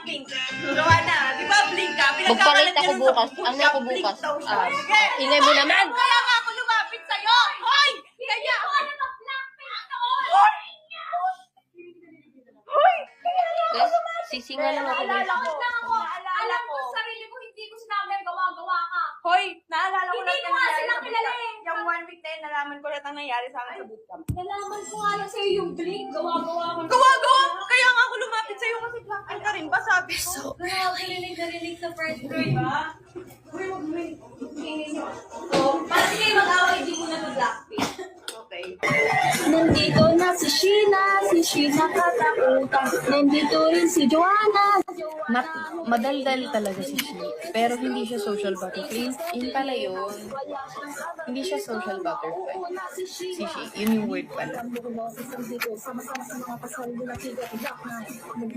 Blackpink. Joanna, di ba Blink ka? Magpalit ako bukas. Ano ako bukas? Ingay mo naman. Kaya nga ako lumapit sa'yo. Hoy! Kaya ako mag-Blackpink noon. Hoy! Sisinga lang ako. Alam ko sa sarili ko, hindi ko sinabi gawa-gawa ka. Hoy! Naalala ko Hindi lang ko nga sila kilala eh. Yung 1 week na yun, nalaman ko lahat ang nangyari sa akin sa bootcamp. Nalaman ko nga lang sa'yo yung Blink, gawa-gawa ko. Gawa-gawa! Kaya nga ako lumapit sa'yo kasi Blackpink ka rin ba? Sabi ko. Grabe, narinig sa first grade ba? So, parang kayo mag-away, hindi mo na to Blackpink. Okay. Nandito na si Sheena katakutan. Nandito rin si Joanna. Madaldal talaga si Shi. Pero hindi siya social butterfly. Yun pala yun. Hindi siya social butterfly. Si Shi. Yun yung word pala.